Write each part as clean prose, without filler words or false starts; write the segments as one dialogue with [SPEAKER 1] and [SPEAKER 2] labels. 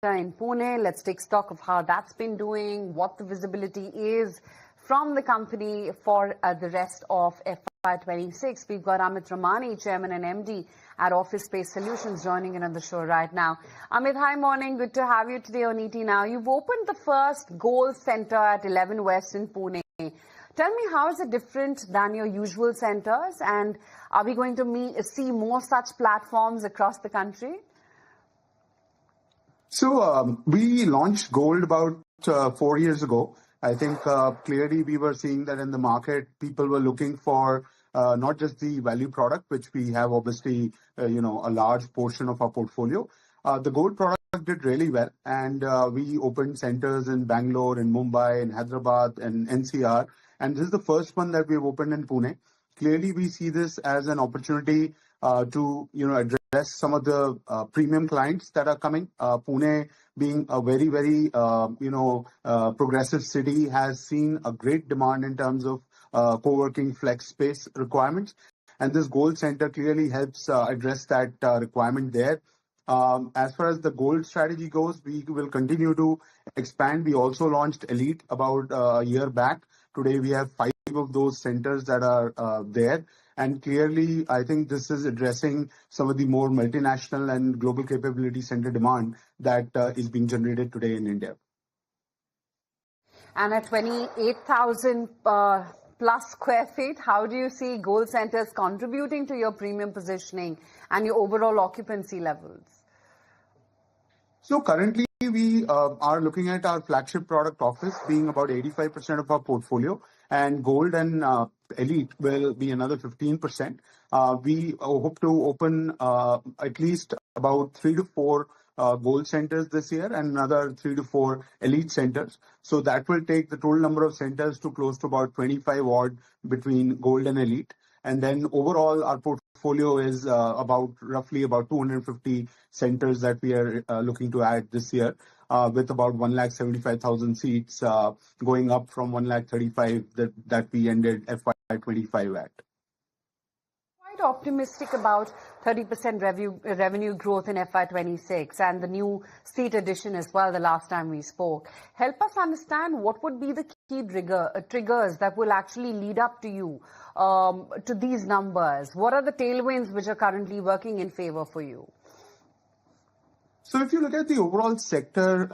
[SPEAKER 1] in Pune. Let's take stock of how that's been doing, what the visibility is from the company for the rest of FY26. We've got Amit Ramani, Chairman and MD at Awfis Space Solutions, joining in on the show right now. Amit, hi, morning. Good to have you today on ET Now. You've opened the first Gold Center at 11 West in Pune. Tell me, how is it different than your usual centers, and are we going to see more such platforms across the country?
[SPEAKER 2] So we launched Gold about 4 years ago. I think clearly we were seeing that in the market, people were looking for not just the value product, which we have obviously, a large portion of our portfolio. The Gold product did really well, and we opened centers in Bangalore, in Mumbai, in Hyderabad, and NCR. And this is the first one that we've opened in Pune. Clearly, we see this as an opportunity to, address some of the premium clients that are coming. Pune, being a very, very, progressive city, has seen a great demand in terms of co-working flex space requirements. And this Gold Center clearly helps address that requirement there. As far as the Gold strategy goes, we will continue to expand. We also launched Elite about a year back. Today, we have 5 of those centers that are there. And clearly, I think this is addressing some of the more multinational and global capability center demand that is being generated today in India.
[SPEAKER 1] And at 28,000 plus square feet, how do you see Gold Centers contributing to your premium positioning and your overall occupancy levels?
[SPEAKER 2] So currently, we are looking at our flagship product Awfis being about 85% of our portfolio, and Gold and Elite will be another 15%. We hope to open at least about 3 to 4 Gold centers this year and another 3 to 4 Elite centers. So that will take the total number of centers to close to about 25 odd between Gold and Elite. And then overall, our portfolio is roughly about 250 centers that we are looking to add this year, with about 175,000 seats going up from 135,000 that we ended FY25 at.
[SPEAKER 1] Quite optimistic about 30% revenue growth in FY26 and the new seat addition as well the last time we spoke. Help us understand what would be the key triggers that will actually lead up to you to these numbers. What are the tailwinds which are currently working in favor for you?
[SPEAKER 2] So if you look at the overall sector,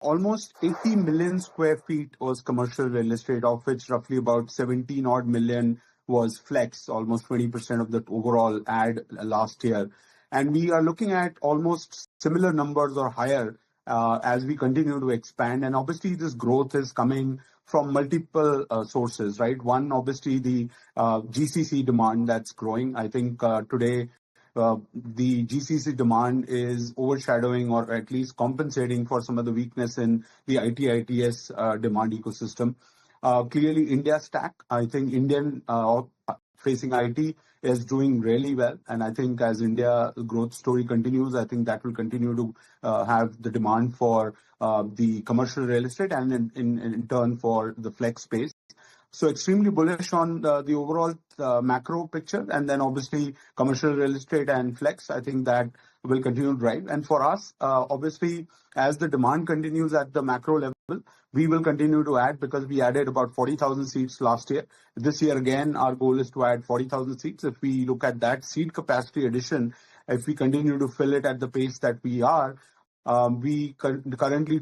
[SPEAKER 2] almost 80 million square feet was commercial real estate, of which roughly about 17 odd million was flex, almost 20% of the overall ad last year. And we are looking at almost similar numbers or higher as we continue to expand. And obviously, this growth is coming from multiple sources, right? One, obviously, the GCC demand that's growing. I think today, the GCC demand is overshadowing or at least compensating for some of the weakness in the IT/ITES demand ecosystem. Clearly, India stack, I think Indian facing IT is doing really well. And I think as India growth story continues, I think that will continue to have the demand for the commercial real estate and in turn for the flex space. So extremely bullish on the overall macro picture. And then obviously commercial real estate and flex, I think that will continue to drive. And for us, obviously, as the demand continues at the macro level, we will continue to add because we added about 40,000 seats last year. This year, again, our goal is to add 40,000 seats. If we look at that seat capacity addition, if we continue to fill it at the pace that we are, we currently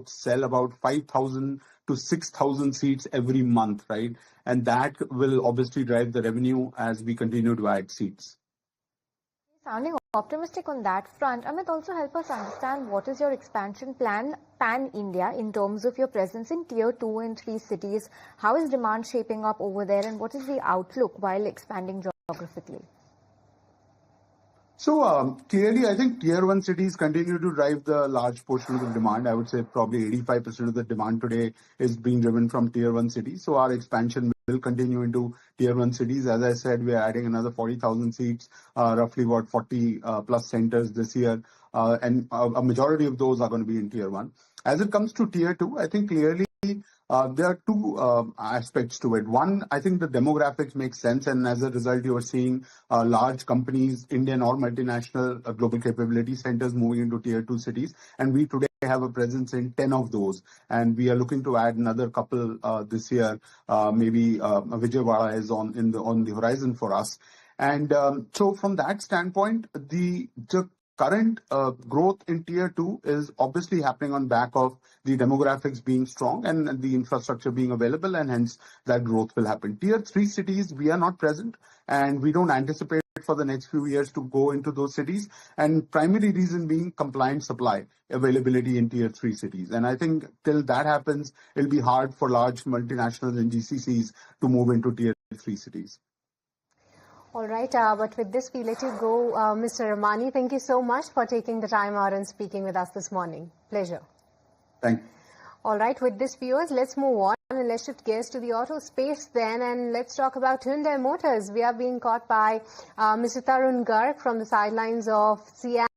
[SPEAKER 2] sell about 5,000 to 6,000 seats every month, right? And that will obviously drive the revenue as we continue to add seats.
[SPEAKER 3] Sounding optimistic on that front, Amit, also help us understand what is your expansion plan pan-India in terms of your presence in tier 2 and 3 cities. How is demand shaping up over there, and what is the outlook while expanding geographically?
[SPEAKER 2] So clearly, I think tier 1 cities continue to drive the large portion of the demand. I would say probably 85% of the demand today is being driven from tier 1 cities. So our expansion will continue into tier 1 cities. As I said, we are adding another 40,000 seats, roughly about 40 plus centers this year. And a majority of those are going to be in tier 1. As it comes to tier 2, I think clearly there are 2 aspects to it. One, I think the demographics make sense, and as a result, you are seeing large companies, Indian or multinational global capability centers moving into tier 2 cities. And we today have a presence in 10 of those, and we are looking to add another couple this year. Maybe Vijayawada is on the horizon for us. And so from that standpoint, the current growth in tier 2 is obviously happening on back of the demographics being strong and the infrastructure being available, and hence that growth will happen. Tier 3 cities, we are not present, and we don't anticipate for the next few years to go into those cities, and primary reason being compliant supply availability in tier 3 cities. And I think till that happens, it'll be hard for large multinationals and GCCs to move into tier 3 cities.
[SPEAKER 1] All right, but with this, we let you go. Mr. Ramani, thank you so much for taking the time out and speaking with us this morning. Pleasure.
[SPEAKER 2] Thank you.
[SPEAKER 1] All right, with this, viewers, let's move on and let's shift gears to the auto space then, and let's talk about Hyundai Motors. We are being caught by Mr. Tarun Garg from the sidelines of CMD.